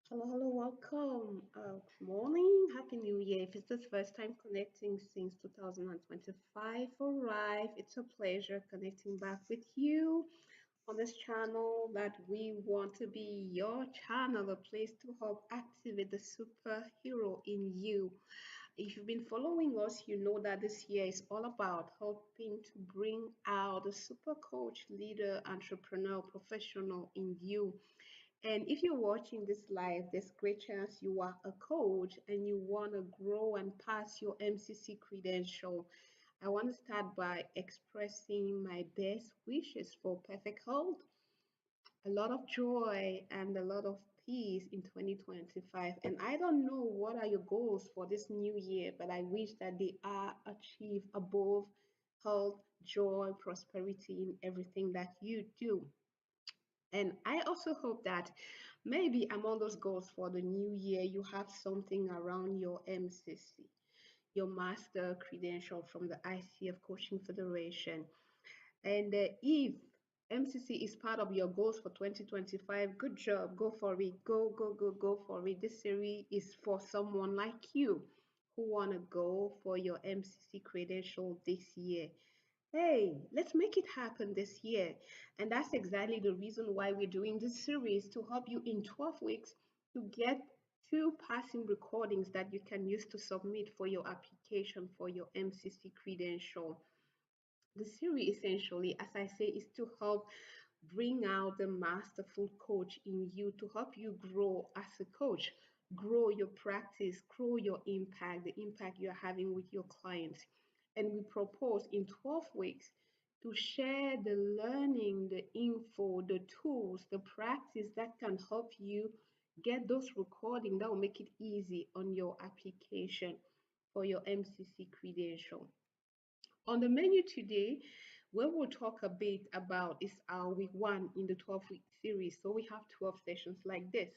Hello, welcome. Good morning, Happy New Year. If it's the first time connecting since 2025, all right, it's a pleasure connecting back with you on this channel that we want to be your channel, a place to help activate the superhero in you. If you've been following us, you know that this year is all about helping to bring out the super coach, leader, entrepreneur, professional in you. And if you're watching this live, there's great chance you are a coach and you want to grow and pass your MCC credential. I want to start by expressing my best wishes for perfect health, a lot of joy, and a lot of peace in 2025. And I don't know what are your goals for this new year, but I wish that they are achieved above health, joy, prosperity in everything that you do. And I also hope that maybe among those goals for the new year, you have something around your MCC, your master credential from the ICF Coaching Federation. And if MCC is part of your goals for 2025, good job. Go for it. Go for it. This series is for someone like you who want to go for your MCC credential this year. Hey, let's make it happen this year. And that's exactly the reason why we're doing this series to help you in 12 weeks to get two passing recordings that you can use to submit for your application for your MCC credential. The series essentially, as I say, is to help bring out the masterful coach in you to help you grow as a coach, grow your practice, grow your impact, the impact you're having with your clients. And we propose in 12 weeks to share the learning, the info, the tools, the practice that can help you get those recordings that will make it easy on your application for your MCC credential. On the menu today, we will talk a bit about is our week one in the 12-week series. So we have 12 sessions like this,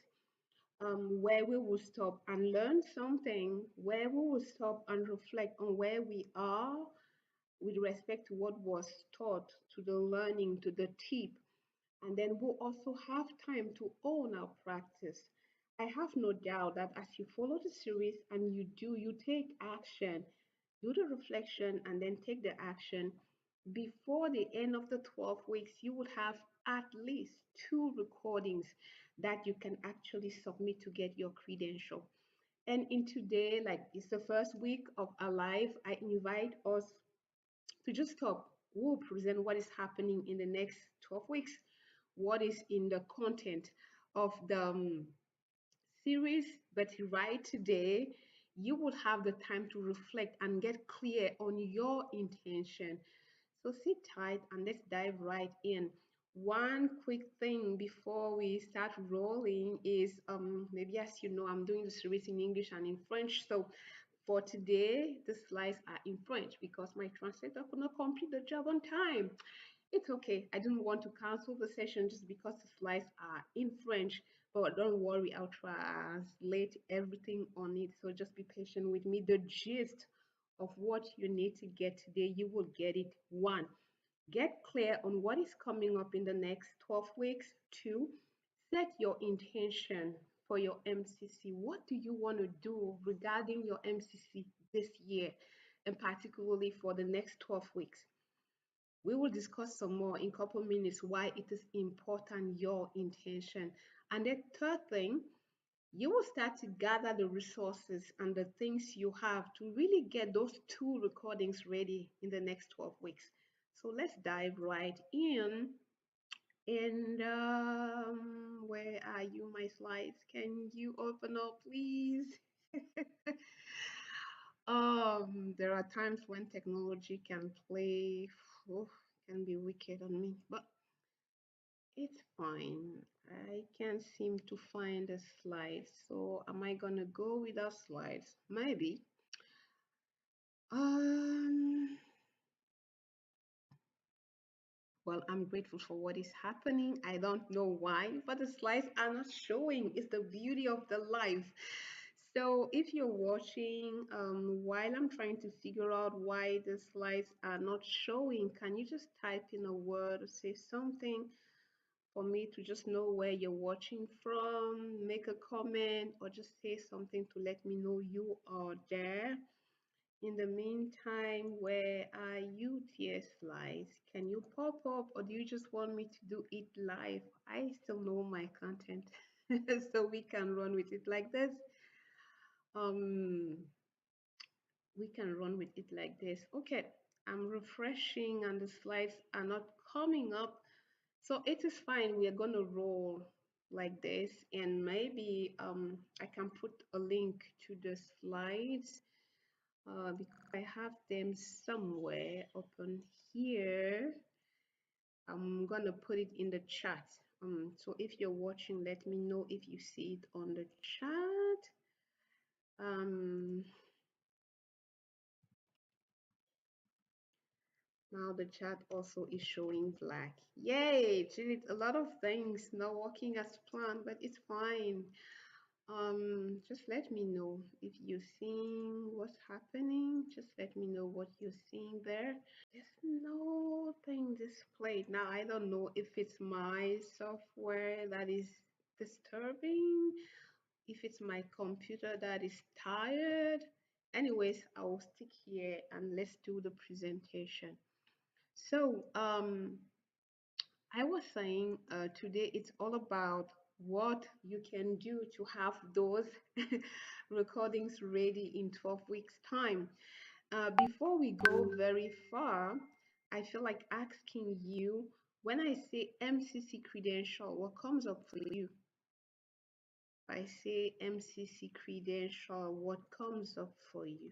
where we will stop and learn something, where we will stop and reflect on where we are with respect to what was taught, to the learning, to the tip. And then we'll also have time to own our practice. I have no doubt that as you follow the series and you take action, do the reflection and then take the action, before the end of the 12 weeks, you would have at least two recordings that you can actually submit to get your credential. And in today, like it's the first week of our life, I invite us to just talk. We'll present what is happening in the next 12 weeks, what is in the content of the series, but right today, you would have the time to reflect and get clear on your intention. So sit tight and let's dive right in. One quick thing before we start rolling is maybe as you know, I'm doing the series in English and in French. So for today, the slides are in French because my translator could not complete the job on time. It's okay. I didn't want to cancel the session just because the slides are in French, but don't worry, I'll translate everything on it. So just be patient with me. The gist of what you need to get today, you will get it. One, get clear on what is coming up in the next 12 weeks. Two, set your intention for your MCC. What do you want to do regarding your MCC this year, and particularly for the next 12 weeks? We will discuss some more in a couple minutes why it is important, your intention. And the third thing, you will start to gather the resources and the things you have to really get those two recordings ready in the next 12 weeks. So let's dive right in. And where are you, my slides? Can you open up, please? There are times when technology can play, oh, can be wicked on me, but it's fine. I can't seem to find the slides. So am I gonna go without slides? Maybe. Um, well, I'm grateful for what is happening. I don't know why, but the slides are not showing. It's the beauty of the life. So if you're watching while I'm trying to figure out why the slides are not showing, can you just type in a word or say something for me to just know where you're watching from, make a comment, or just say something to let me know you are there. In the meantime, where are you, TS Slides? Can you pop up, or do you just want me to do it live? I still know my content, so we can run with it like this. Um, we can run with it like this. Okay, I'm refreshing and the slides are not coming up. So it is fine. We are going to roll like this, and maybe I can put a link to the slides because I have them somewhere open here. I'm going to put it in the chat. So if you're watching, let me know if you see it on the chat. Now the chat also is showing black. Yay, Judith, a lot of things not working as planned, but it's fine. Just let me know if you're seeing what's happening. Just let me know what you're seeing there. There's nothing displayed. Now I don't know if it's my software that is disturbing, if it's my computer that is tired. Anyways, I will stick here and let's do the presentation. So, I was saying today it's all about what you can do to have those recordings ready in 12 weeks' time. Before we go very far, I feel like asking you, when I say MCC credential, what comes up for you? If I say MCC credential, what comes up for you?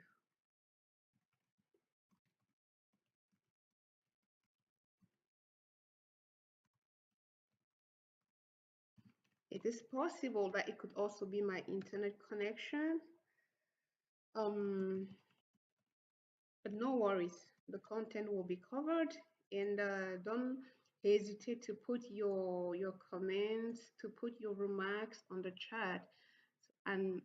It is possible that it could also be my internet connection. But no worries, the content will be covered, and don't hesitate to put your comments, to put your remarks on the chat. And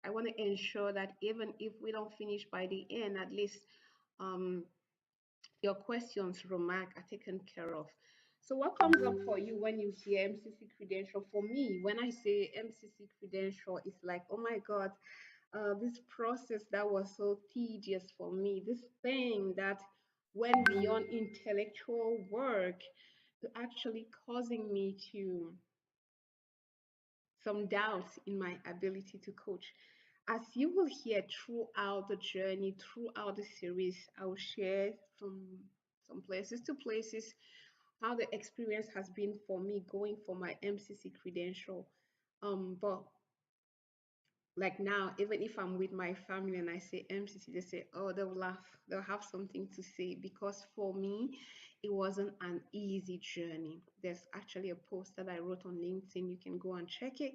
I want to ensure that even if we don't finish by the end, at least um, your questions, remark are taken care of. So what comes up for you when you hear MCC credential? For me, when I say MCC credential, it's like, oh my God, this process that was so tedious for me, this thing that went beyond intellectual work to actually causing me to some doubts in my ability to coach. As you will hear throughout the journey, throughout the series, I will share from some places to places how the experience has been for me going for my MCC credential. But like now, even if I'm with my family and I say MCC, they say, oh, they'll laugh. They'll have something to say because for me, it wasn't an easy journey. There's actually a post that I wrote on LinkedIn. You can go and check it.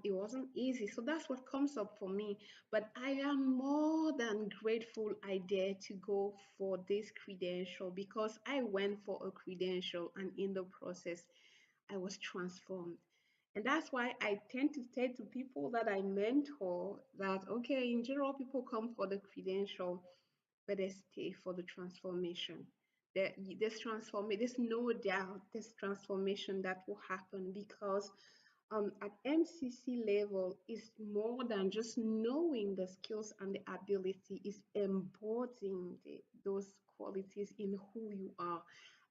It wasn't easy. So that's what comes up for me. But I am more than grateful I dared to go for this credential because I went for a credential and in the process, I was transformed. And that's why I tend to say to people that I mentor that, okay, in general, people come for the credential, but they stay for the transformation. This transformation, there's no doubt this transformation that will happen because at MCC level is more than just knowing the skills and the ability, is embodying those qualities in who you are.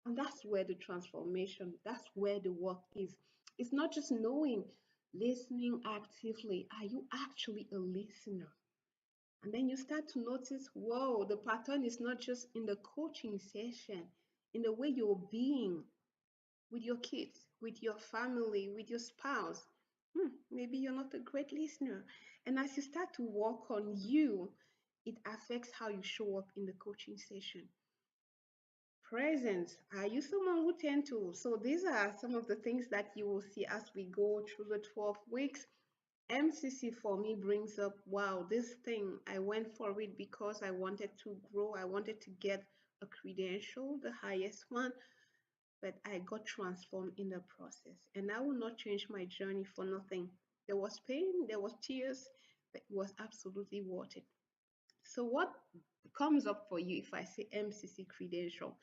And that's where the transformation, that's where the work is. It's not just knowing, listening actively. Are you actually a listener? And then you start to notice, whoa, the pattern is not just in the coaching session, in the way you're being with your kids, with your family, with your spouse. Maybe you're not a great listener. And as you start to work on you, it affects how you show up in the coaching session. Presence. Are you someone who tend to? So these are some of the things that you will see as we go through the 12 weeks. MCC for me brings up, wow, this thing, I went for it because I wanted to grow. I wanted to get a credential, the highest one, but I got transformed in the process. And I will not change my journey for nothing. There was pain, there was tears, but it was absolutely worth it. So what comes up for you if I say MCC credential?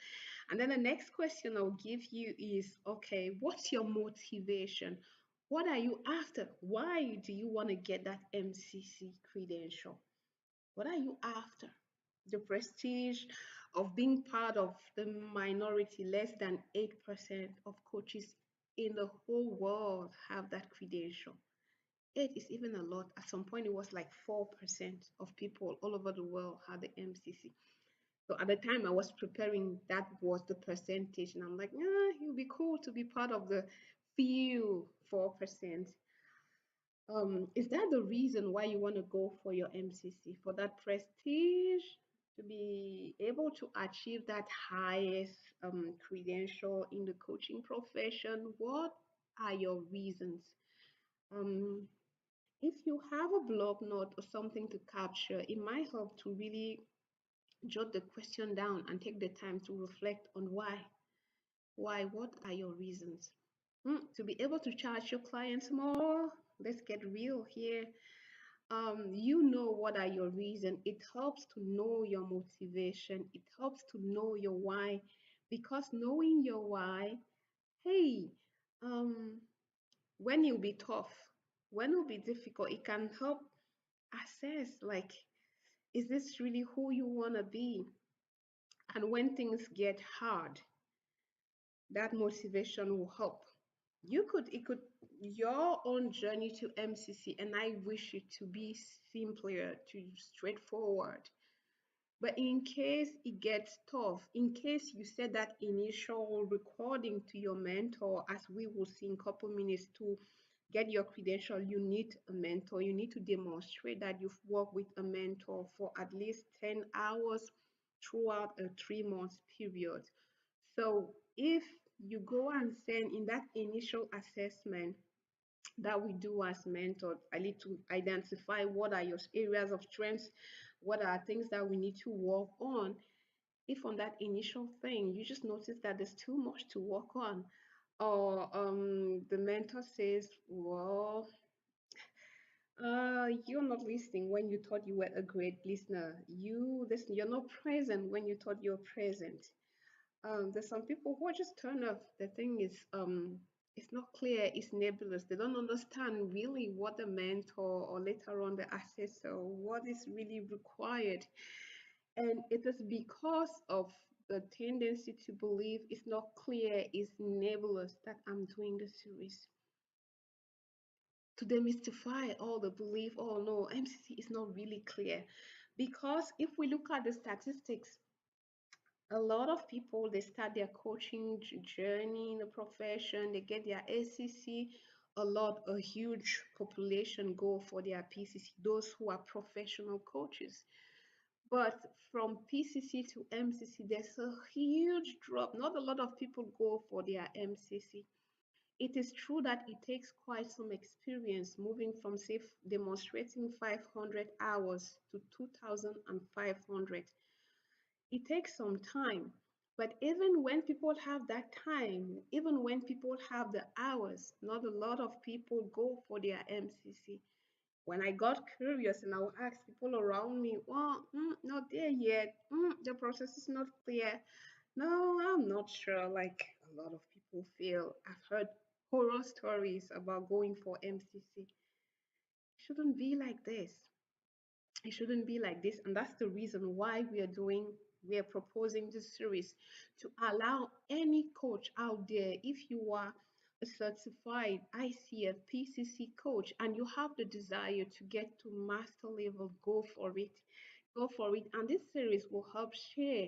And then the next question I'll give you is, okay, what's your motivation? What are you after? Why do you want to get that MCC credential? What are you after? The prestige of being part of the minority, less than 8% of coaches in the whole world have that credential. 8 is even a lot. At some point, it was like 4% of people all over the world had the MCC. So at the time I was preparing, that was the percentage. And I'm like, yeah, it would be cool to be part of the few 4%. Is that the reason why you want to go for your MCC? For that prestige, to be able to achieve that highest credential in the coaching profession? What are your reasons? Um, if you have a blog note or something to capture, it might help to really jot the question down and take the time to reflect on why. Why? What are your reasons? To be able to charge your clients more, let's get real here. You know what are your reasons. It helps to know your motivation. It helps to know your why, because knowing your why, hey, um, when you'll be tough, when it'll be difficult, it can help assess like, is this really who you want to be? And when things get hard, that motivation will help. It could, your own journey to MCC, and I wish it to be simpler, to straightforward. But in case it gets tough, in case you said that initial recording to your mentor, as we will see in a couple minutes, to get your credential, you need a mentor. You need to demonstrate that you've worked with a mentor for at least 10 hours throughout a 3 month period. So if you go and send in that initial assessment that we do as mentors, I need to identify what are your areas of strengths, what are things that we need to work on. If on that initial thing you just notice that there's too much to work on, or the mentor says, well, you're not listening when you thought you were a great listener. You're not present when you thought you're present. There's some people who are just turned off. The thing is, it's not clear, it's nebulous. They don't understand really what the mentor or later on the assessor, what is really required. And it is because of the tendency to believe it's not clear, it's nebulous, that I'm doing the series. To demystify all the belief, oh no, MCC is not really clear. Because if we look at the statistics, a lot of people, they start their coaching journey in the profession, they get their ACC. A huge population go for their PCC, those who are professional coaches. But from PCC to MCC, there's a huge drop. Not a lot of people go for their MCC. It is true that it takes quite some experience moving from, say, demonstrating 500 hours to 2,500. It takes some time. But even when people have that time, even when people have the hours, not a lot of people go for their MCC. When I got curious and I would ask people around me, well, not there yet. The process is not clear. No, I'm not sure. Like a lot of people feel. I've heard horror stories about going for MCC. Shouldn't be like this. It shouldn't be like this. And that's the reason why we are proposing this series, to allow any coach out there, if you are a certified ICF PCC coach and you have the desire to get to master level, go for it. Go for it. And this series will help share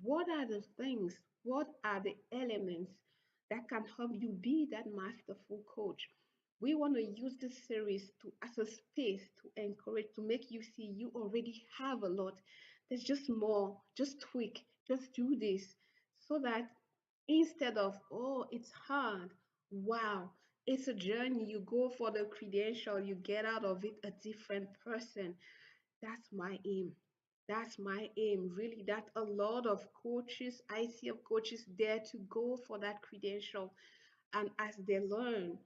what are the things, what are the elements that can help you be that masterful coach. We want to use this series to as a space to encourage, to make you see you already have a lot. There's just more, just tweak, just do this, so that instead of, oh, it's hard, wow, it's a journey, you go for the credential, you get out of it a different person. That's my aim. That's my aim, really, that a lot of coaches, ICF coaches, dare to go for that credential. And as they learn,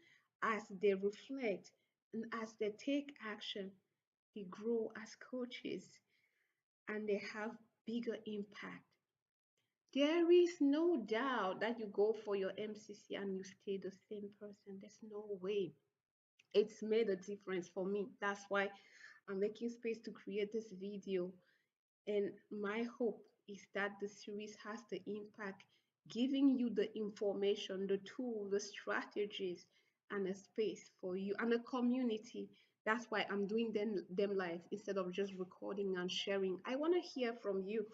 as they reflect, and as they take action, they grow as coaches. and they have bigger impact. There is no doubt that you go for your MCC and you stay the same person. There's no way. It's made a difference for me. That's why I'm making space to create this video. And my hope is that the series has the impact, giving you the information, the tool, the strategies, and a space for you and a community. That's why I'm doing them live instead of just recording and sharing. I want to hear from you.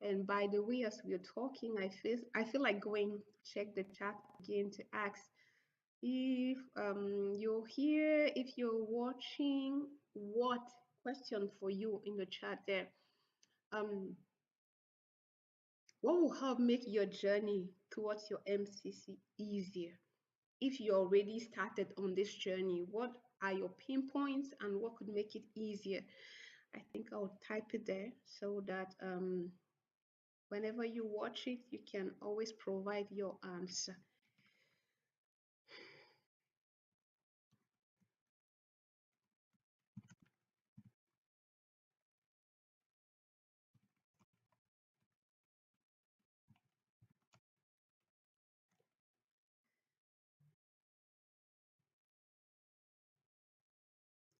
And by the way, as we're talking, I feel like going check the chat again to ask if you're here, if you're watching, what question for you in the chat there. Um, what will help make your journey towards your MCC easier? If you already started on this journey, what are your pinpoints and what could make it easier? I think I'll type it there so that whenever you watch it, you can always provide your answer.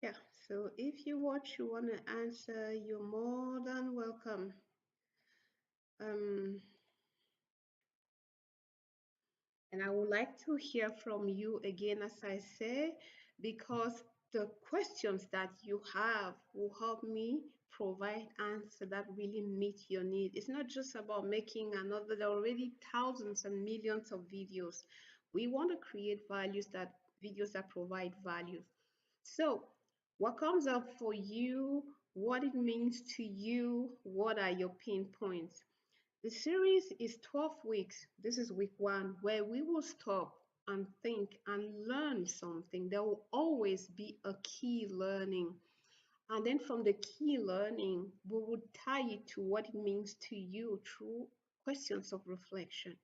Yeah, so if you watch, you want to answer, you're more than welcome. Um, and I would like to hear from you again, as I say, because the questions that you have will help me provide answer that really meet your need. It's not just about making another, there are already thousands and millions of videos. We want to create videos that provide value. So what comes up for you, what it means to you, what are your pain points? The series is 12 weeks. This is week 1, where we will stop and think and learn something. There will always be a key learning. And then from the key learning, we would tie it to what it means to you through questions of reflection.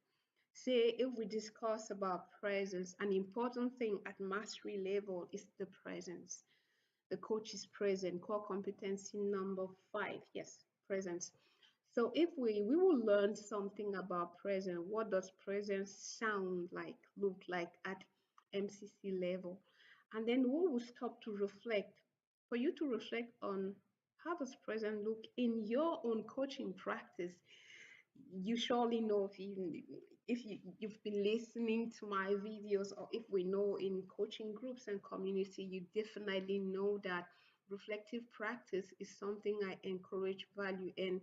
Say, if we discuss about presence, an important thing at mastery level is the presence. The coach is present. Core competency number 5. Yes, presence. So if we will learn something about present, what does presence sound like, look like at MCC level? And then we will stop to reflect, for you to reflect on how does present look in your own coaching practice. You surely know if you've been listening to my videos, or if we know in coaching groups and community, you definitely know that reflective practice is something I encourage, value, and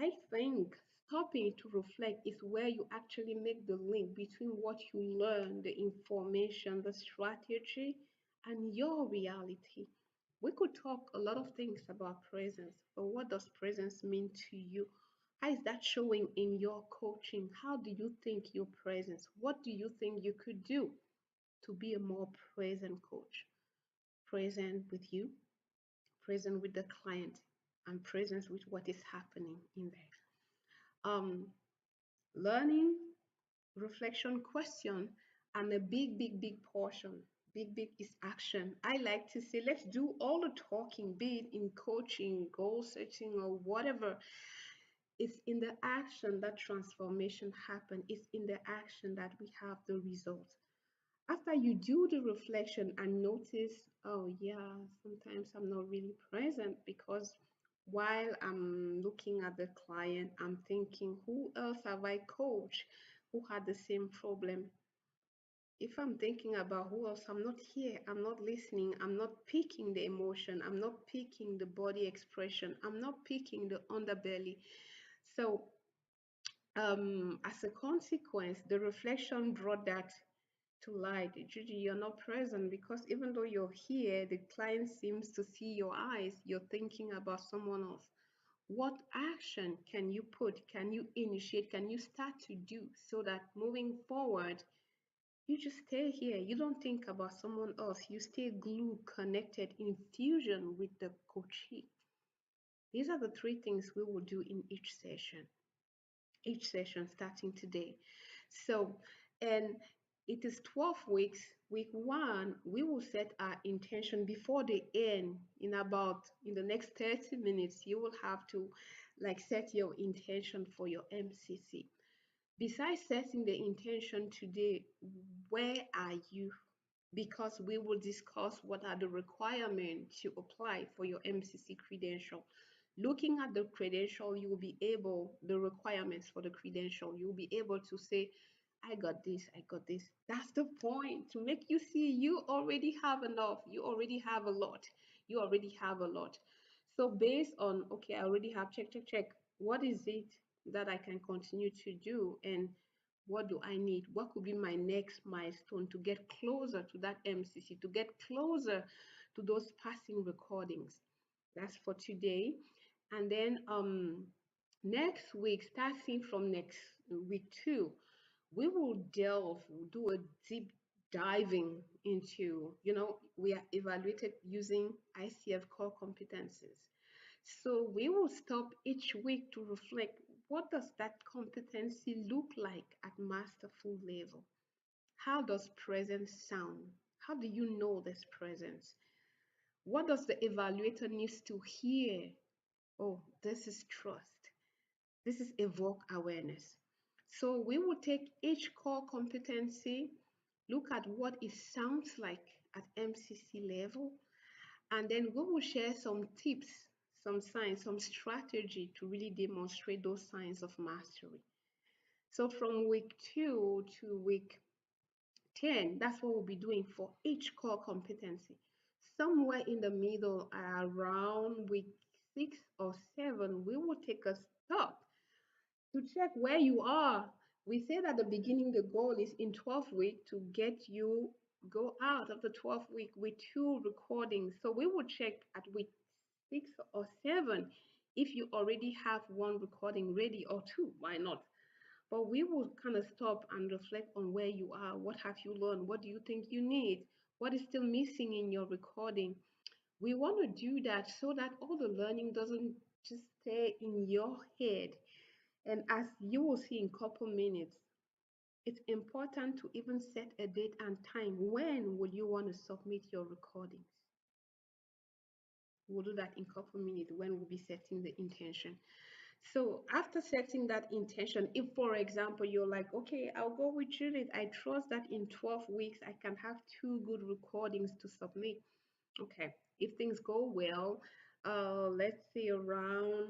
I think stopping to reflect is where you actually make the link between what you learn, the information, the strategy, and your reality. We could talk a lot of things about presence, but what does presence mean to you? How is that showing in your coaching? How do you think your presence? What do you think you could do to be a more present coach? Present with you, present with the client, and present with what is happening in there. Learning, reflection, question, and a big portion. Big is action. I like to say, let's do all the talking, be it in coaching, goal setting, or whatever. It's in the action that transformation happens. It's in the action that we have the result. After you do the reflection and notice, oh yeah, sometimes I'm not really present because while I'm looking at the client, I'm thinking, who else have I coached who had the same problem? If I'm thinking about who else, I'm not here, I'm not listening, I'm not picking the emotion, I'm not picking the body expression, I'm not picking the underbelly. So as a consequence, the reflection brought that to light. Judy, you're not present because even though you're here, the client seems to see your eyes. You're thinking about someone else. What action can you put? Can you initiate? Can you start to do so that moving forward, you just stay here? You don't think about someone else. You stay glued, connected, in fusion with the coachee. These are the 3 things we will do in each session starting today. So, and it is 12 weeks. Week 1, we will set our intention before the end. In the next 30 minutes, you will have to like set your intention for your MCC. Besides setting the intention today, where are you? Because we will discuss what are the requirements to apply for your MCC credential. Looking at the credential, you will be able, the requirements for the credential, you'll be able to say, I got this, I got this. That's the point, to make you see you already have enough, you already have a lot, you already have a lot. So based on, okay, I already have, check, check, check, what is it that I can continue to do? And what do I need? What could be my next milestone to get closer to that MCC, to get closer to those passing recordings? That's for today. And then next week, starting from next week 2, we will do a deep diving into, we are evaluated using ICF core competencies. So we will stop each week to reflect, what does that competency look like at masterful level? How does presence sound? How do you know this presence? What does the evaluator needs to hear? Oh, this is trust. This is evoke awareness. So we will take each core competency, look at what it sounds like at MCC level, and then we will share some tips, some signs, some strategy to really demonstrate those signs of mastery. So from week 2 to week 10, that's what we'll be doing for each core competency. Somewhere in the middle, around week 6 or 7, we will take a stop to check where you are. We said at the beginning the goal is in 12 week to get you go out of the 12th week with 2 recordings. So we will check at week 6 or 7 if you already have 1 recording ready, or 2, why not? But we will kind of stop and reflect on where you are. What have you learned? What do you think you need? What is still missing in your recording? We want to do that so that all the learning doesn't just stay in your head. And as you will see in couple minutes, it's important to even set a date and time. When will you want to submit your recordings? We'll do that in couple minutes when we'll be setting the intention. So after setting that intention, if for example you're like, okay, I'll go with Judith, I trust that in 12 weeks I can have 2 good recordings to submit. Okay, if things go well, let's say around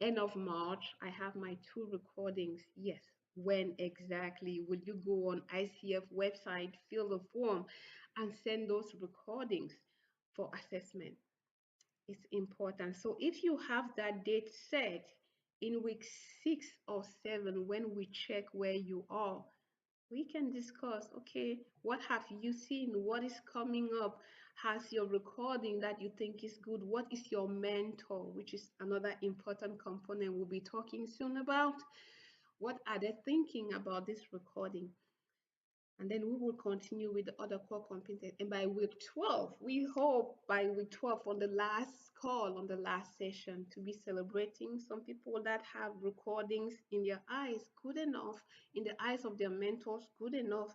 end of March, I have my 2 recordings. Yes. When exactly will you go on ICF website, fill the form, and send those recordings for assessment? It's important. So if you have that date set in week 6 or 7, when we check where you are, we can discuss, okay, what have you seen? What is coming up? Has your recording that you think is good? What is your mentor, which is another important component we'll be talking soon about? What are they thinking about this recording? And then we will continue with the other core competencies. And by week 12, we hope by week 12, on the last call, on the last session, to be celebrating some people that have recordings in their eyes good enough, in the eyes of their mentors good enough,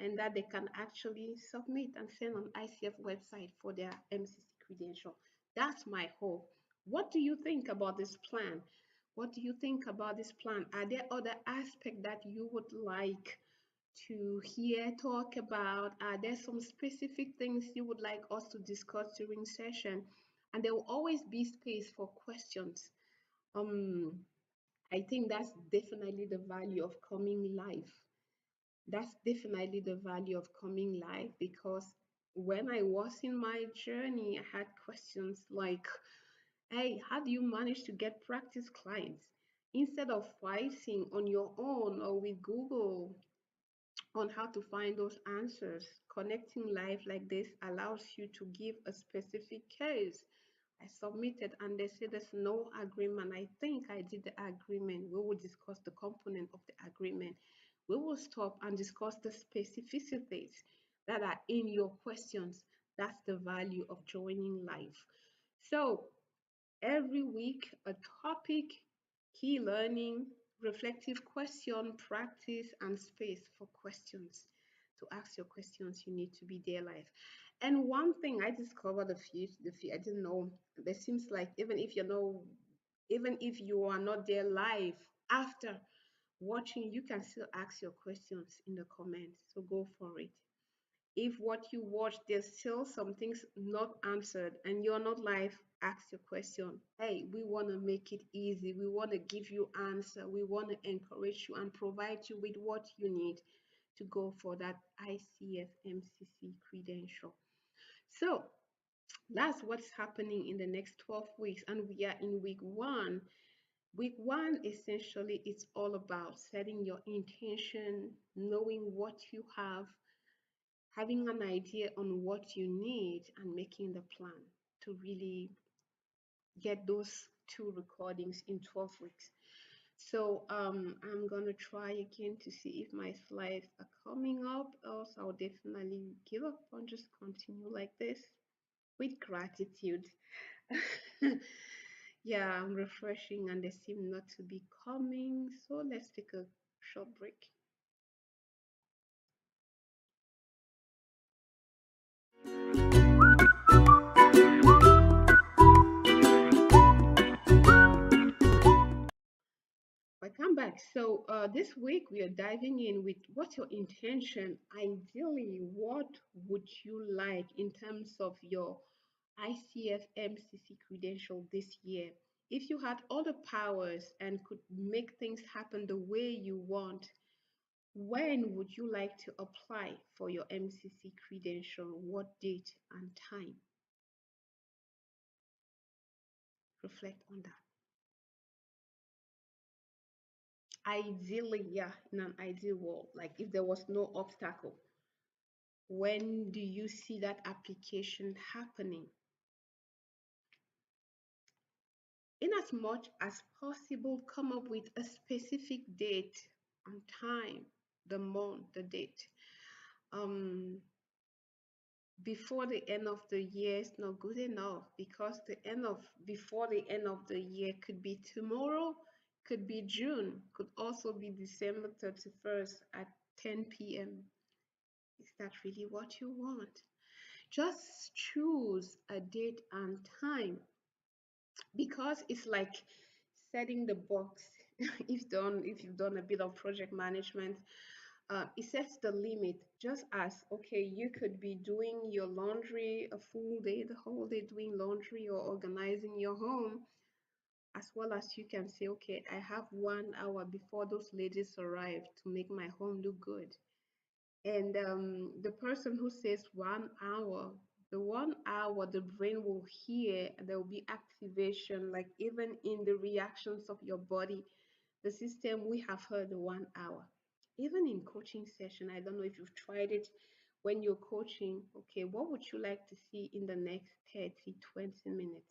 and that they can actually submit and send on ICF website for their MCC credential. That's my hope. What do you think about this plan? What do you think about this plan? Are there other aspects that you would like to hear talk about? Are there some specific things you would like us to discuss during session? And there will always be space for questions. um I think that's definitely the value of coming live. That's definitely the value of coming live, because when I was in my journey, I had questions like, hey, how do you manage to get practice clients? Instead of fighting on your own or with Google on how to find those answers, connecting live like this allows you to give a specific case. I submitted and they said there's no agreement. I think I did the agreement. We will discuss the component of the agreement. We will stop and discuss the specificities that are in your questions. That's the value of joining live. So every week, a topic, key learning, reflective question, practice, and space for questions. to ask your questions, you need to be there live. And one thing I discovered I didn't know. There seems like even if you are not there live, after watching, you can still ask your questions in the comments. So go for it. If what you watch, there's still some things not answered and you're not live, ask your question. Hey, we want to make it easy. We want to give you answer. We want to encourage you and provide you with what you need to go for that ICF MCC credential. So that's what's happening in the next 12 weeks, and we are in week one. Week one, essentially, it's all about setting your intention, knowing what you have, having an idea on what you need, and making the plan to really get those two recordings in 12 weeks. So I'm gonna try again to see if my slides are coming up, else I'll definitely give up and just continue like this with gratitude. Yeah, I'm refreshing and they seem not to be coming. So let's take a short break. Welcome back. So this week we are diving in with what's your intention? Ideally, what would you like in terms of your ICF MCC credential this year? If you had all the powers and could make things happen the way you want, when would you like to apply for your MCC credential? What date and time? Reflect on that. Ideally, yeah, in an ideal world, like if there was no obstacle, when do you see that application happening? In as much as possible, come up with a specific date and time, the month, the date. Um, Before the end of the year is not good enough because before the end of the year could be tomorrow, could be June, could also be December 31st at 10 p.m. Is that really what you want? Just choose a date and time because it's like setting the box. If you've done a bit of project management, it sets the limit. Just as okay, you could be doing your laundry a full day, the whole day doing laundry or organizing your home, as well as you can say, okay, I have 1 hour before those ladies arrive to make my home look good. And the person who says 1 hour, the 1 hour, the brain will hear, and there will be activation, like even in the reactions of your body. The system, we have heard the 1 hour. Even in coaching session, I don't know if you've tried it when you're coaching, okay, what would you like to see in the next 30, 20 minutes?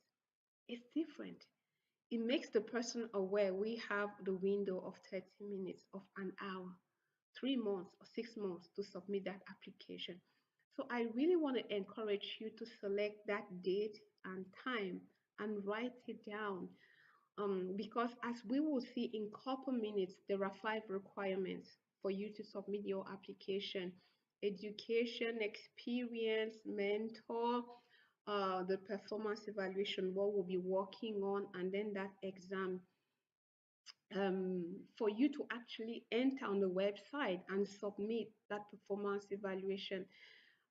It's different. It makes the person aware we have the window of 30 minutes, of an hour, 3 months or 6 months to submit that application. So I really want to encourage you to select that date and time and write it down. Because as we will see in couple minutes, there are 5 requirements for you to submit your application: education, experience, mentor, the performance evaluation, what we'll be working on, and then that exam, for you to actually enter on the website and submit that performance evaluation.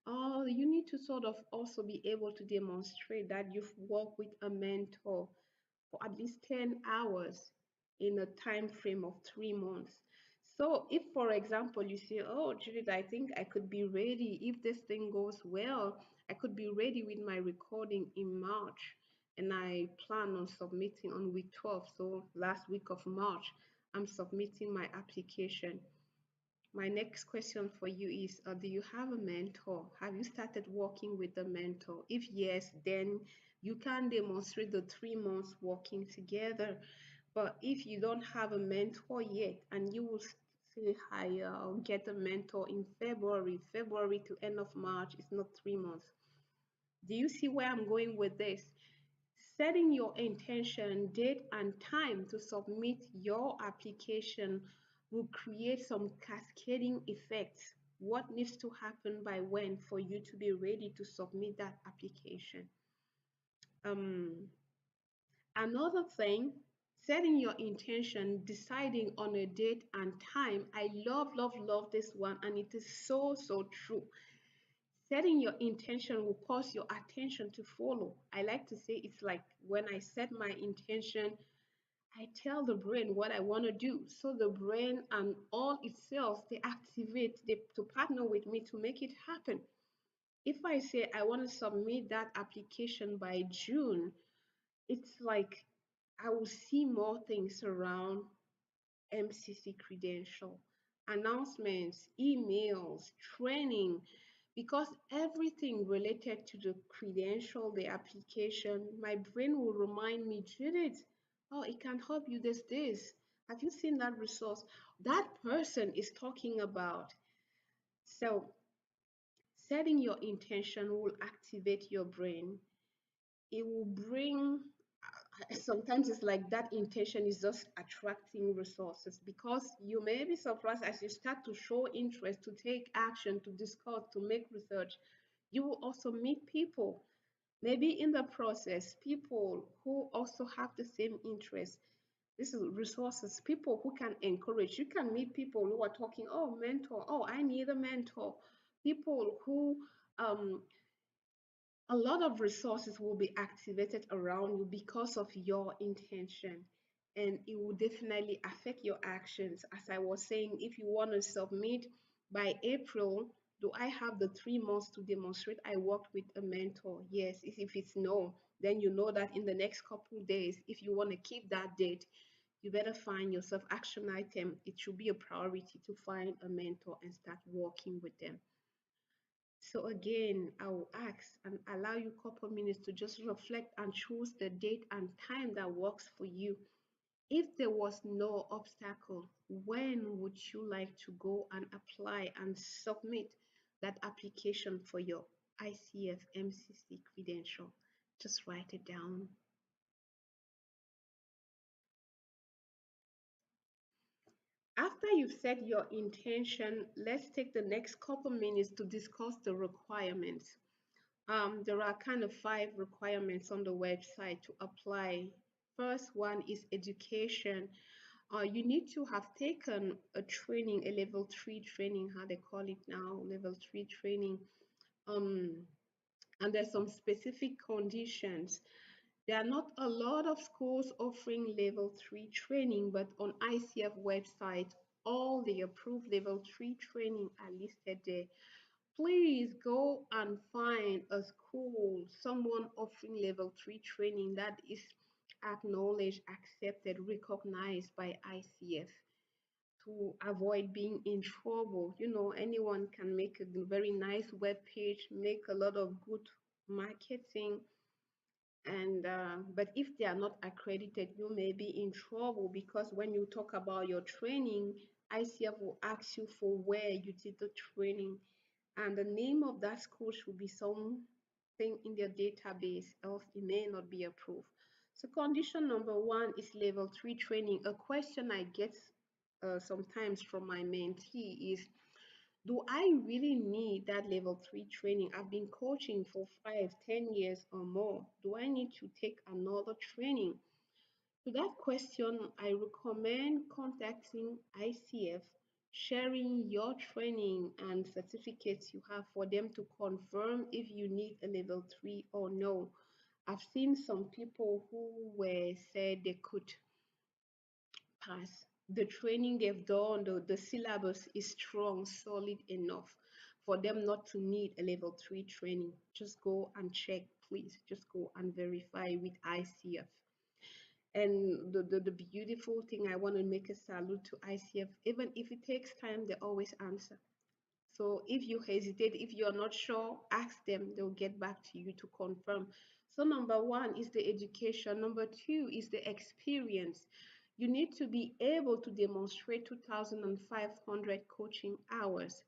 You need to sort of also be able to demonstrate that you've worked with a mentor for at least 10 hours in a time frame of 3 months. So if, for example, you say, oh, Judith, I think I could be ready. If this thing goes well, I could be ready with my recording in March. And I plan on submitting on week 12. So last week of March, I'm submitting my application. My next question for you is, do you have a mentor? Have you started working with a mentor? If yes, then you can demonstrate the 3 months working together. But if you don't have a mentor yet and you will say, I'll get a mentor in February to end of March, it's not 3 months. Do you see where I'm going with this? Setting your intention, date, and time to submit your application will create some cascading effects What needs to happen by when for you to be ready to submit that application? Um, Another thing, setting your intention, deciding on a date and time. I love, love, love this one, and it is so, so true. Setting your intention will cause your attention to follow. I like to say it's like when I set my intention, I tell the brain what I want to do. So the brain and all itself, they activate to partner with me to make it happen. If I say I want to submit that application by June, it's like I will see more things around MCC credential, announcements, emails, training, because everything related to the credential, the application, my brain will remind me, Judith, oh, it can help you this. Have you seen that resource? That person is talking about. So setting your intention will activate your brain. It will bring, sometimes it's like that intention is just attracting resources, because you may be surprised as you start to show interest, to take action, to discuss, to make research. You will also meet people, maybe in the process, people who also have the same interest. This is resources, people who can encourage. You can meet people who are talking, oh, mentor, oh, I need a mentor. People who a lot of resources will be activated around you because of your intention, and it will definitely affect your actions. As I was saying, if you want to submit by April, do I have the 3 months to demonstrate I worked with a mentor? Yes. If it's no, then you know that in the next couple days, if you want to keep that date, you better find yourself action item. It should be a priority to find a mentor and start working with them. So again, I will ask and allow you a couple minutes to just reflect and choose the date and time that works for you. If there was no obstacle, when would you like to go and apply and submit that application for your ICF MCC credential? Just write it down. After you've set your intention, let's take the next couple minutes to discuss the requirements. There are kind of 5 requirements on the website to apply. First one is education. You need to have taken a training, a level 3 training, how they call it now, level 3 training. Um, and there's some specific conditions. There are not a lot of schools offering level 3 training, but on ICF website, all the approved level 3 training are listed there. Please go and find a school, someone offering level 3 training that is acknowledged, accepted, recognized by ICF, to avoid being in trouble. You know, anyone can make a very nice web page, make a lot of good marketing, and but if they are not accredited, you may be in trouble, because when you talk about your training, ICF will ask you for where you did the training, and the name of that school should be something in their database, else it may not be approved. So condition number 1 is level 3 training. A question I get sometimes from my mentee is, do I really need that level 3 training? I've been coaching for 5, 10 years or more. Do I need to take another training? To that question, I recommend contacting ICF, sharing your training and certificates you have for them to confirm if you need a level 3 or no. I've seen some people who were said they could pass. The training they've done, the syllabus is strong, solid enough for them not to need a level 3 training. Just go and check, please. Just go and verify with ICF. And the beautiful thing, I want to make a salute to ICF. Even if it takes time, they always answer. So if you hesitate, if you're not sure, ask them. They'll get back to you to confirm. So number 1 is the education. Number 2 is the experience. You need to be able to demonstrate 2,500 coaching hours.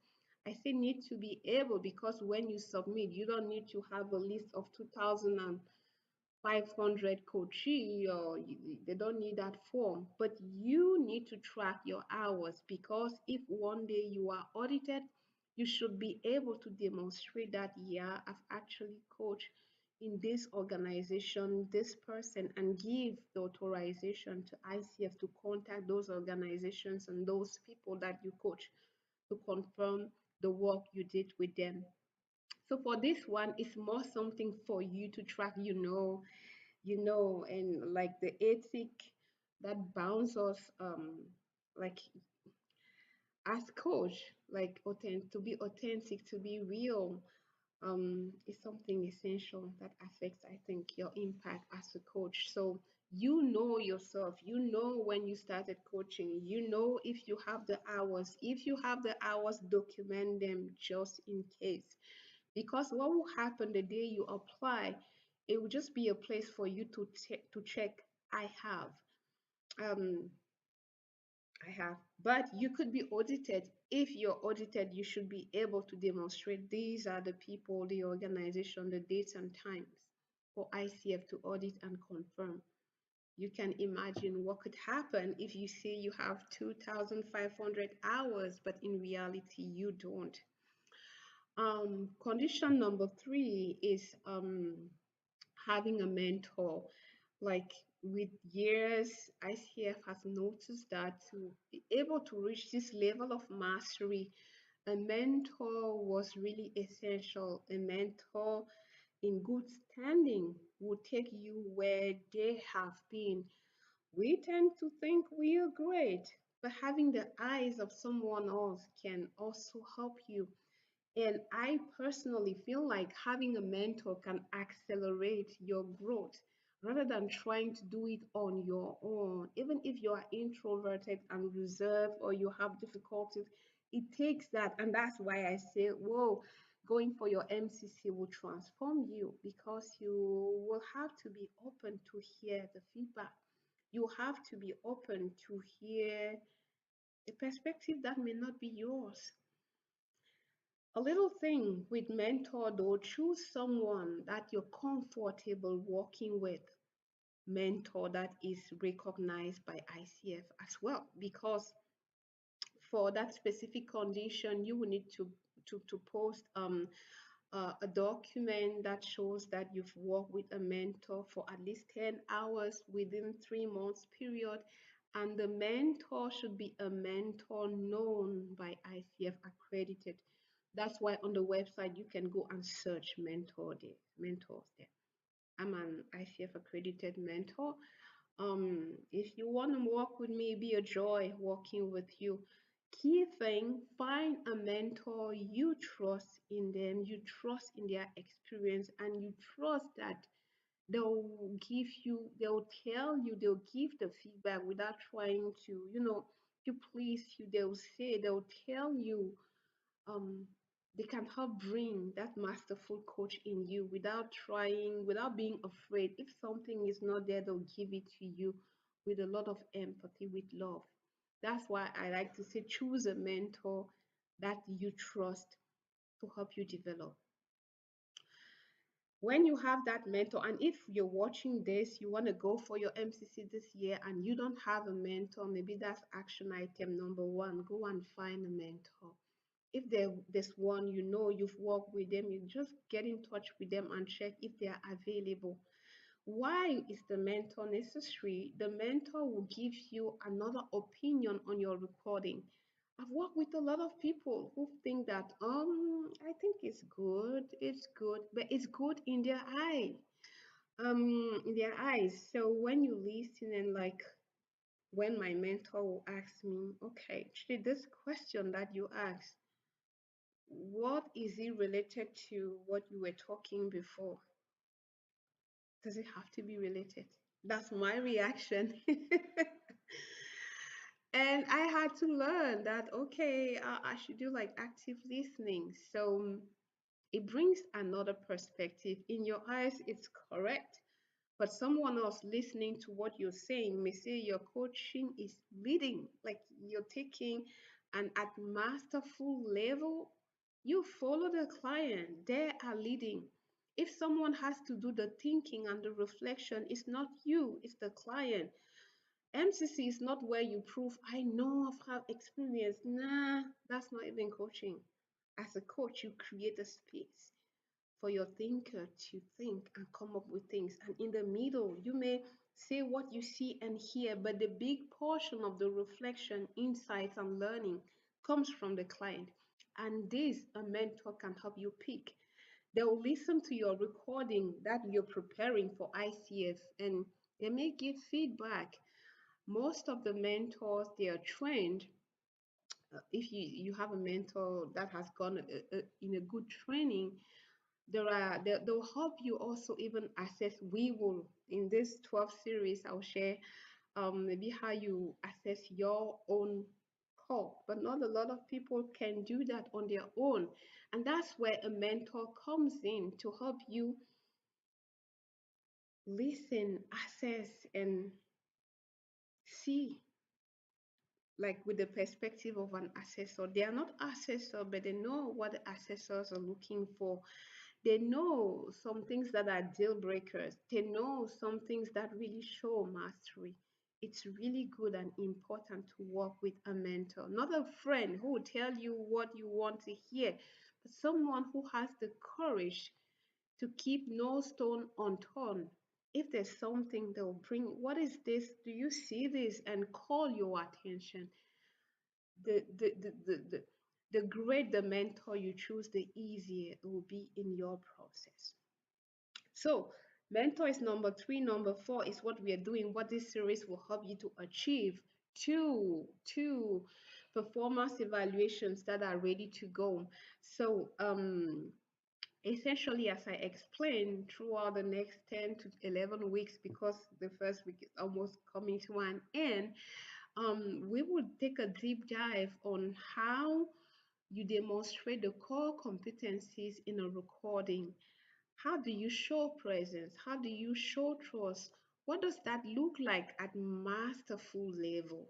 I say need to be able, because when you submit, you don't need to have a list of 2,500 coachee, or they don't need that form, but you need to track your hours, because if one day you are audited, You should be able to demonstrate that, yeah, I've actually coached in this organization, this person, and give the authorization to ICF to contact those organizations and those people that you coach to confirm the work you did with them. So for this one, it's more something for you to track, and like the ethic that bounds us, like as coach, like to be authentic, to be real, is something essential that affects, I think, your impact as a coach. So you know yourself, you know when you started coaching, you know if you have the hours. If you have the hours, document them just in case. Because what will happen the day you apply, it will just be a place for you to check. I have. Um, I have. But you could be audited. If you're audited, you should be able to demonstrate these are the people, the organization, the dates and times for ICF to audit and confirm. You can imagine what could happen if you say you have 2,500 hours, but in reality, you don't. Condition number three is having a mentor. Like with years, ICF has noticed that to be able to reach this level of mastery, a mentor was really essential. A mentor in good standing will take you where they have been. We tend to think we are great, but having the eyes of someone else can also help you. And I personally feel like having a mentor can accelerate your growth rather than trying to do it on your own. Even if you are introverted and reserved or you have difficulties, it takes that. And that's why I say, whoa, going for your MCC will transform you because you will have to be open to hear the feedback. You have to be open to hear a perspective that may not be yours. A little thing with mentor though, choose someone that you're comfortable working with. Mentor that is recognized by ICF as well, because for that specific condition, you will need to post a document that shows that you've worked with a mentor for at least 10 hours within 3 months period, and the mentor should be a mentor known by ICF accredited. That's why on the website you can go and search mentors there. I'm an ICF accredited mentor. If you want to work with me, be a joy working with you. Key thing, find a mentor you trust in them, you trust in their experience, and you trust that they'll tell you, they'll give the feedback without trying to please you. They'll tell you, um, they can help bring that masterful coach in you without being afraid. If something is not there, they'll give it to you with a lot of empathy, with love. That's why I like to say choose a mentor that you trust to help you develop. When you have that mentor, and if you're watching this, you want to go for your MCC this year and you don't have a mentor, maybe that's action item number one. Go and find a mentor. If there's one, you've worked with them, you just get in touch with them and check if they are available. Why is the mentor necessary? The mentor will give you another opinion on your recording. I've worked with a lot of people who think that I think it's good, but it's good in their eyes. So when you listen and like when my mentor will ask me, okay, actually this question that you asked, what is it related to what you were talking before? Does it have to be related? That's my reaction. And I had to learn that, okay, I should do like active listening. So it brings another perspective. In your eyes, it's correct. But someone else listening to what you're saying may say your coaching is leading, like you're taking and at masterful level, you follow the client, they are leading. If someone has to do the thinking and the reflection, it's not you, it's the client. MCC is not where you prove, I know, I've had experience. Nah, that's not even coaching. As a coach, you create a space for your thinker to think and come up with things. And in the middle, you may say what you see and hear, but the big portion of the reflection, insights, and learning comes from the client. And this, a mentor can help you pick. They will listen to your recording that you're preparing for ICF, and they may give feedback. Most of the mentors, they are trained. If you have a mentor that has gone in a good training, they'll help you also even assess. We will, in this 12 series, I'll share maybe how you assess your own call, but not a lot of people can do that on their own. And that's where a mentor comes in to help you listen, assess, and see, like with the perspective of an assessor. They are not assessor, but they know what the assessors are looking for. They know some things that are deal breakers. They know some things that really show mastery. It's really good and important to work with a mentor, not a friend who will tell you what you want to hear, but someone who has the courage to keep no stone unturned. If there's something they'll bring, what is this? Do you see this? And call your attention. The greater the mentor you choose, the easier it will be in your process. So, mentor is number three. Number four is what we are doing, what this series will help you to achieve. Two performance evaluations that are ready to go. So, essentially, as I explained, throughout the next 10 to 11 weeks, because the first week is almost coming to an end, we will take a deep dive on how you demonstrate the core competencies in a recording. How do you show presence? How do you show trust? What does that look like at masterful level?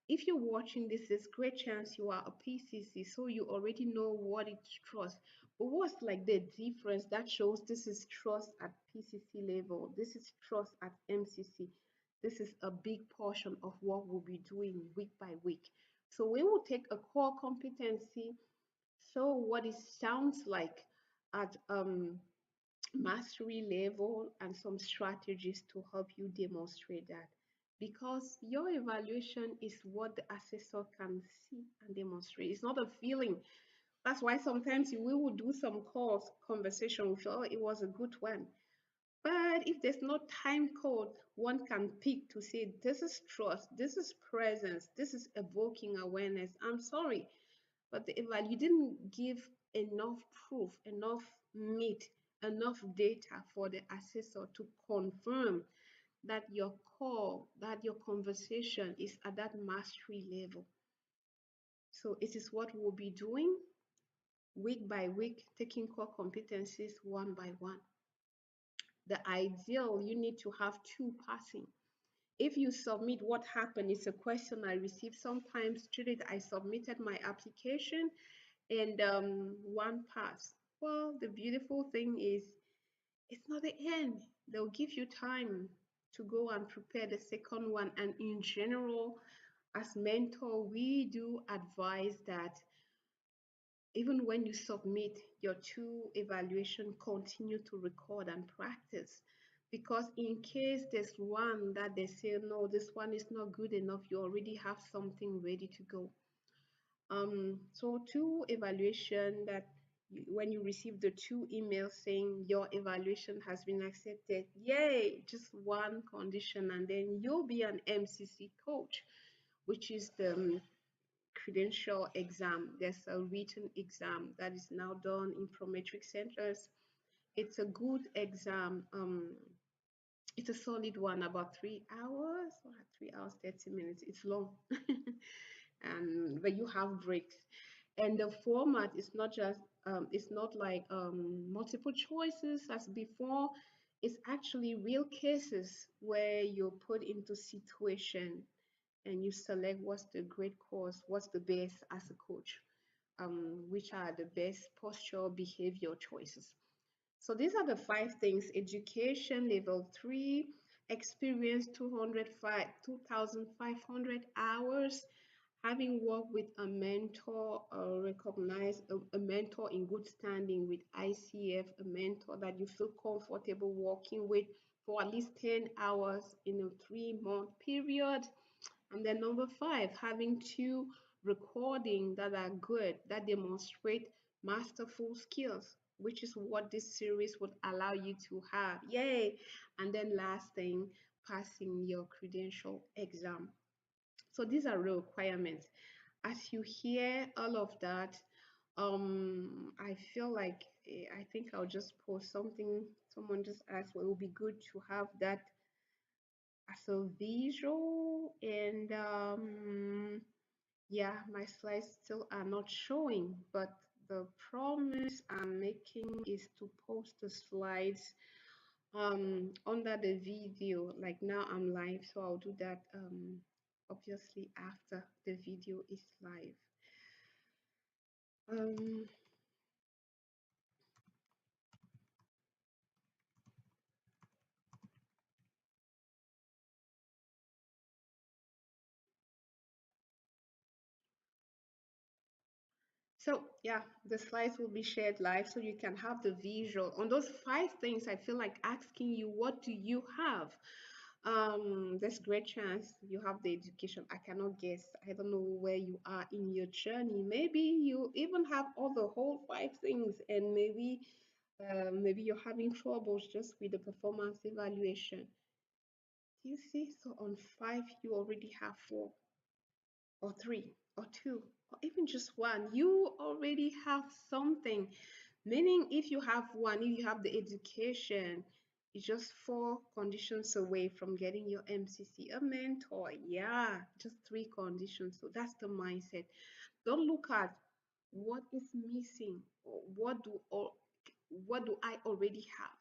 If you're watching this, there's great chance you are a PCC, so you already know what it's trust. But what's like the difference that shows this is trust at PCC level? This is trust at MCC. This is a big portion of what we'll be doing week by week. So we will take a core competency, show what it sounds like at mastery level, and some strategies to help you demonstrate that, because your evaluation is what the assessor can see and demonstrate. It's not a feeling. That's why sometimes we will do some calls conversation, we feel, oh, it was a good one, but if there's no time code one can pick to say this is trust, this is presence, this is evoking awareness, I'm sorry, but you didn't give enough proof, enough meat, enough data for the assessor to confirm that your call, that your conversation is at that mastery level. So it is what we'll be doing week by week, taking core competencies one by one. The ideal, you need to have two passing. If you submit, what happened is a question I received sometimes. Judith, I submitted my application and one pass. Well, the beautiful thing is it's not the end. They'll give you time to go and prepare the second one. And in general, as mentor, we do advise that even when you submit your two evaluation, continue to record and practice, because in case there's one that they say no, this one is not good enough, you already have something ready to go. So two evaluation that when you receive the two emails saying your evaluation has been accepted, yay, just one condition, and then you'll be an MCC coach, which is the credential exam. There's a written exam that is now done in prometric centers. It's a good exam. It's a solid one, about 3 hours, 3 hours 30 minutes. It's long, and but you have breaks. And the format is not just it's not like multiple choices as before. It's actually real cases where you're put into situation and you select what's the great course, what's the best as a coach, which are the best posture behavior choices. So these are the 5 things: education, level 3, experience 2,500 hours, Having worked with a mentor, recognize a mentor in good standing with ICF, a mentor that you feel comfortable working with for at least 10 hours in a 3-month period. And then number 5, having 2 recording that are good, that demonstrate masterful skills, which is what this series would allow you to have. Yay! And then last thing, passing your credential exam. So these are real requirements. As you hear all of that, I feel like I think I'll just post something. Someone just asked, well, it would be good to have that as a visual, and yeah, my slides still are not showing, but the promise I'm making is to post the slides under the video. Like now I'm live, so I'll do that obviously after the video is live. um so yeah, the slides will be shared live so you can have the visual on those 5 things. I feel like asking you, what do you have? There's great chance you have the education. I cannot guess. I don't know where you are in your journey. Maybe you even have all the whole 5 things, and maybe you're having troubles just with the performance evaluation. Do you see? So on 5, you already have 4 or 3 or 2 or even just 1. You already have something. Meaning, if you have 1, if you have the education, it's just 4 conditions away from getting your MCC. A mentor, yeah, just 3 conditions. So that's the mindset. Don't look at what is missing, or what do I already have.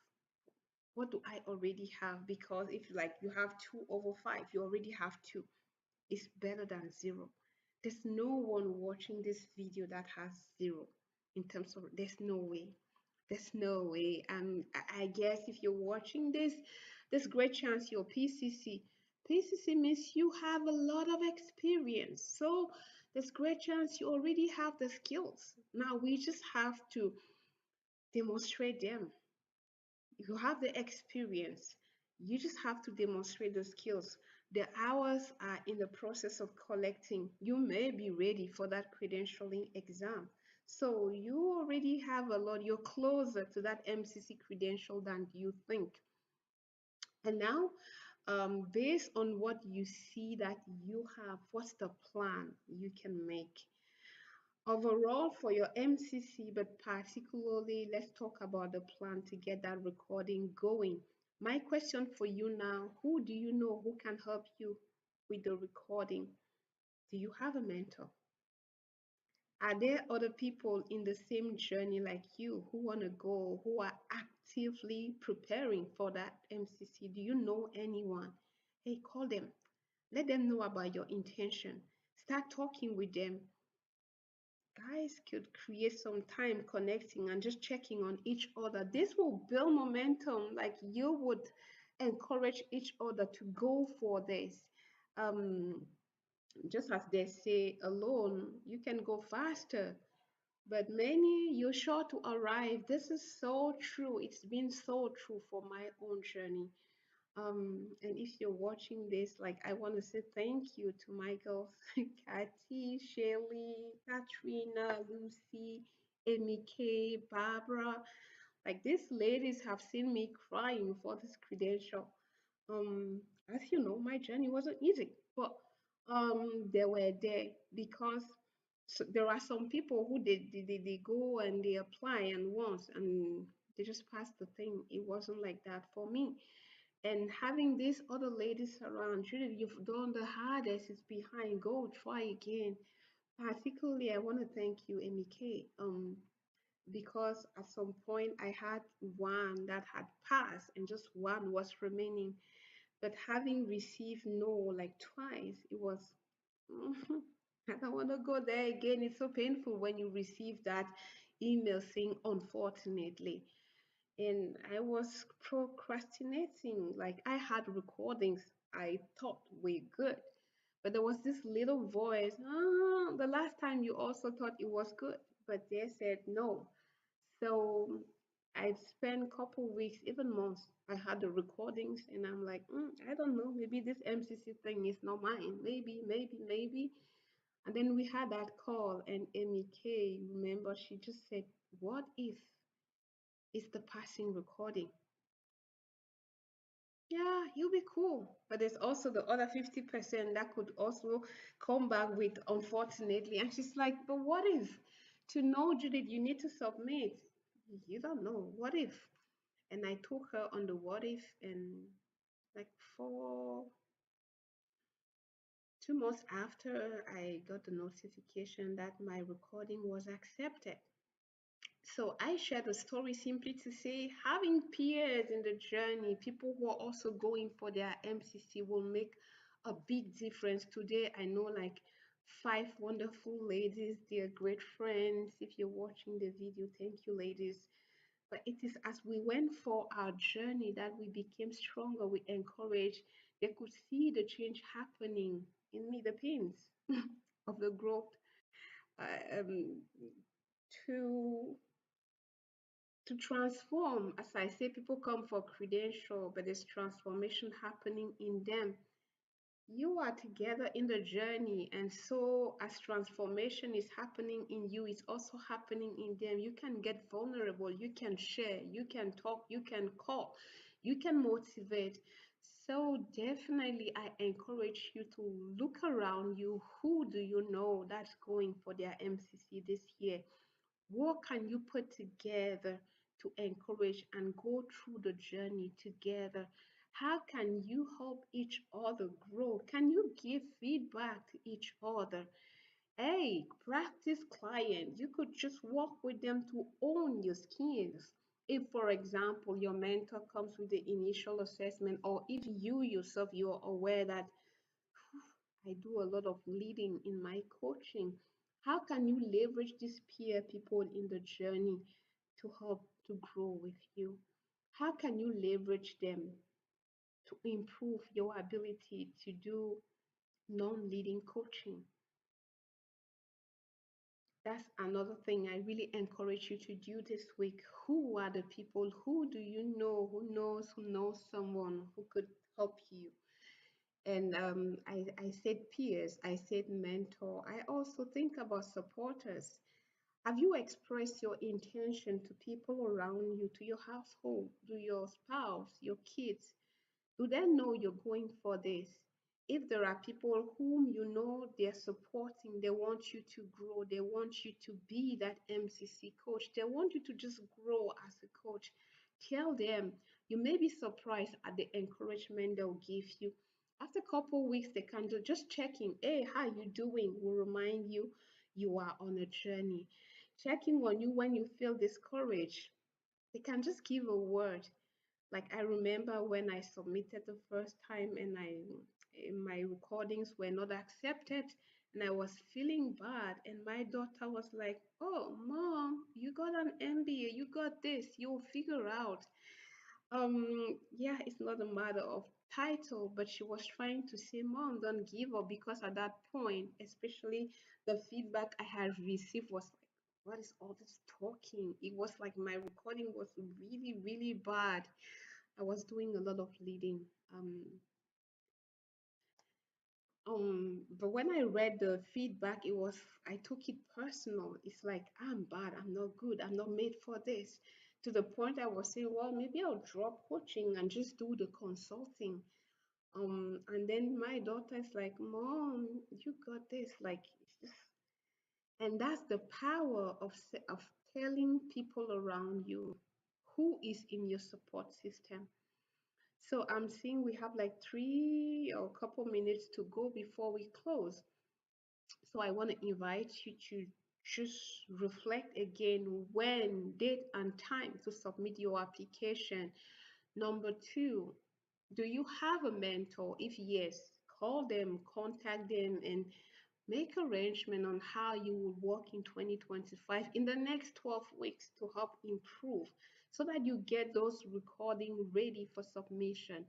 What do I already have? Because if like you have 2 over 5, you already have 2. It's better than 0. There's no one watching this video that has 0 in terms of, there's no way. There's no way. I guess if you're watching this, there's great chance you're PCC. PCC means you have a lot of experience. So there's great chance you already have the skills. Now we just have to demonstrate them. You have the experience. You just have to demonstrate the skills. The hours are in the process of collecting. You may be ready for that credentialing exam. So you already have a lot. You're closer to that MCC credential than you think. And now, based on what you see that you have, what's the plan you can make? Overall, for your MCC, but particularly, let's talk about the plan to get that recording going. My question for you now, who do you know who can help you with the recording? Do you have a mentor? Are there other people in the same journey like you who want to go, who are actively preparing for that MCC? Do you know anyone? Hey, call them. Let them know about your intention. Start talking with them. Guys could create some time connecting and just checking on each other. This will build momentum. Like you would encourage each other to go for this. Um, just as they say, alone you can go faster, but many you're sure to arrive. This is so true. It's been so true for my own journey. And if you're watching this, like I want to say thank you to my girls, Kathy, Shelly, Katrina, Lucy, Amy K, Barbara. Like these ladies have seen me crying for this credential. Um, as you know, my journey wasn't easy, but they were there because there are some people who they go and they apply and once and they just pass the thing. It wasn't like that for me. And having these other ladies around, Judith, you've done the hardest, it's behind, go try again. Particularly, I want to thank you, Amy K. Because at some point I had one that had passed and just one was remaining. But having received no like twice, it was, I don't want to go there again. It's so painful when you receive that email saying, unfortunately. And I was procrastinating. Like I had recordings I thought were good, But there was this little voice, ah, the last time you also thought it was good, but they said no. So I've spent a couple weeks, even months. I had the recordings, and I'm like, I don't know, maybe this MCC thing is not mine. Maybe. And then we had that call, and Amy K, remember, she just said, what if it's the passing recording? Yeah, you'll be cool. But there's also the other 50% that could also come back with unfortunately. And she's like, but what if? To know, Judith, you need to submit. You don't know. What if? And I took her on the what if, and like for 2 months after, I got the notification that my recording was accepted. So I shared a story simply to say having peers in the journey, people who are also going for their MCC, will make a big difference. Today, I know like 5 wonderful ladies. They're great friends. If you're watching the video, thank you, ladies. But it is as we went for our journey that we became stronger. We encouraged. They could see the change happening in me, the pains of the growth. Um, to transform, as I say, people come for credential, but there's transformation happening in them. You are together in the journey, and so as transformation is happening in you, it's also happening in them. You can get vulnerable, you can share, you can talk, you can call, you can motivate. So definitely I encourage you to look around you. Who do you know that's going for their MCC this year? What can you put together to encourage and go through the journey together? How can you help each other grow? Can you give feedback to each other? Hey, practice client. You could just work with them to own your skills. If, for example, your mentor comes with the initial assessment, or if you yourself you're aware that I do a lot of leading in my coaching. How can you leverage these peer people in the journey to help to grow with you? How can you leverage them to improve your ability to do non-leading coaching? That's another thing I really encourage you to do this week. Who are the people? Who do you know? Who knows someone who could help you? And I said peers, I said mentor. I also think about supporters. Have you expressed your intention to people around you, to your household, to your spouse, your kids? Do they know you're going for this? If there are people whom you know they're supporting, they want you to grow, they want you to be that MCC coach, they want you to just grow as a coach, tell them. You may be surprised at the encouragement they'll give you. After a couple of weeks, they can do just checking, hey, how you doing? Will remind you you are on a journey. Checking on you when you feel discouraged. They can just give a word. Like I remember when I submitted the first time, and my recordings were not accepted, and I was feeling bad, and my daughter was like, "Oh, mom, you got an MBA, you got this, you'll figure out." Yeah, it's not a matter of title, but she was trying to say, "Mom, don't give up," because at that point, especially the feedback I had received was like, "What is all this talking?" It was like my recording was really, really bad. I was doing a lot of leading. But when I read the feedback, I took it personal. It's like, I'm bad, I'm not good, I'm not made for this. To the point I was saying, well, maybe I'll drop coaching and just do the consulting. And then my daughter is like, Mom, you got this. Like, it's just, and that's the power of telling people around you who is in your support system. So I'm seeing we have like 3 or a couple minutes to go before we close. So I want to invite you to just reflect again when, date, and time to submit your application. Number two, do you have a mentor? If yes, call them, contact them, and make arrangement on how you will work in 2025 in the next 12 weeks to help improve so that you get those recording ready for submission.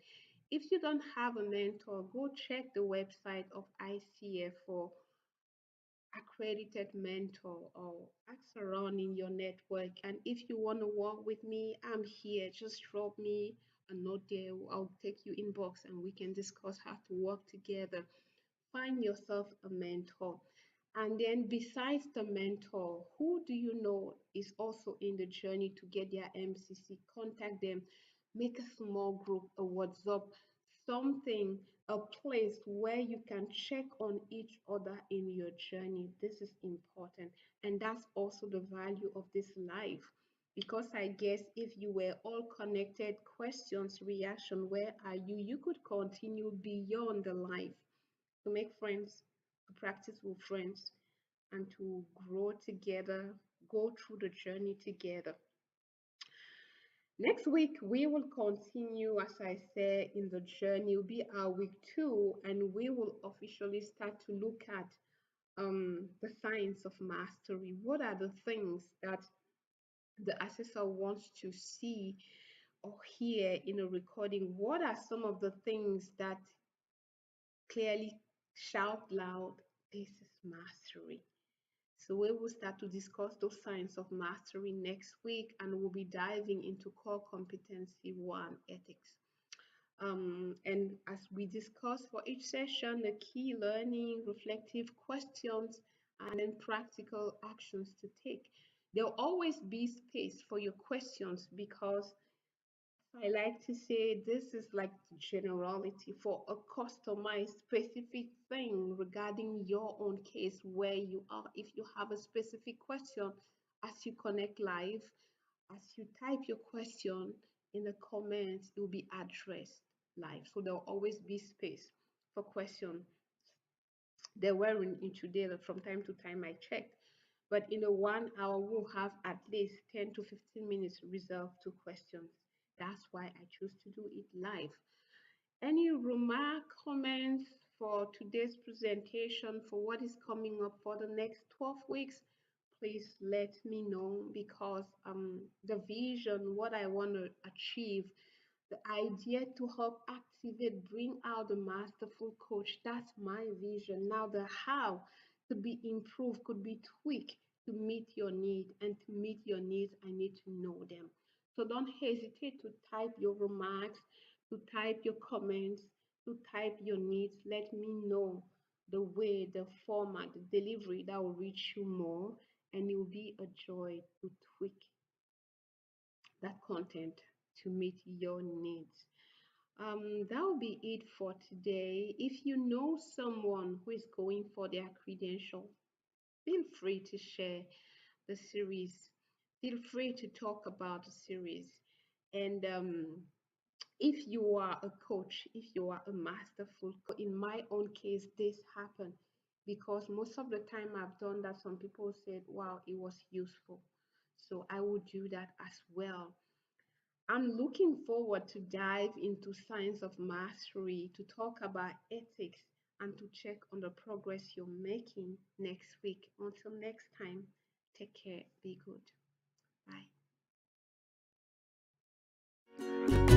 If you don't have a mentor, go check the website of ICF for accredited mentor or ask around in your network. And if you want to work with me, I'm here. Just drop me a note there. I'll take you inbox and we can discuss how to work together. Find yourself a mentor. And then besides the mentor, who do you know is also in the journey to get their MCC? Contact them. Make a small group, a WhatsApp, something, a place where you can check on each other in your journey. This is important. And that's also the value of this life. Because I guess if you were all connected, questions, reaction, where are you? You could continue beyond the life to make friends, to practice with friends, and to grow together, go through the journey together. Next week, we will continue, as I said, in the journey. It will be our week 2, and we will officially start to look at the science of mastery. What are the things that the assessor wants to see or hear in a recording? What are some of the things that clearly shout loud, this is mastery? So we will start to discuss those signs of mastery next week, and we'll be diving into core competency 1, ethics. And as we discuss for each session, the key learning, reflective questions, and then practical actions to take. There'll always be space for your questions because I like to say this is like the generality for a customized specific thing regarding your own case where you are. If you have a specific question as you connect live, as you type your question in the comments, it will be addressed live. So there'll always be space for questions. There were in today from time to time I checked. But in a 1 hour, we'll have at least 10 to 15 minutes reserved to questions. That's why I choose to do it live. Any remark, comments for today's presentation, for what is coming up for the next 12 weeks? Please let me know because the vision, what I want to achieve, the idea to help activate, bring out the masterful coach, that's my vision. Now, the how could be improved, could be tweaked to meet your need. And to meet your needs, I need to know them. So don't hesitate to type your remarks, to type your comments, to type your needs. Let me know the way, the format, the delivery that will reach you more, and it will be a joy to tweak that content to meet your needs. That will be it for today. If you know someone who is going for their credential, feel free to share the series. Feel free to talk about the series. And if you are a coach, if you are a masterful coach, in my own case, this happened because most of the time I've done that. Some people said, wow, it was useful. So I will do that as well. I'm looking forward to dive into science of mastery, to talk about ethics, and to check on the progress you're making next week. Until next time, take care, be good. Bye.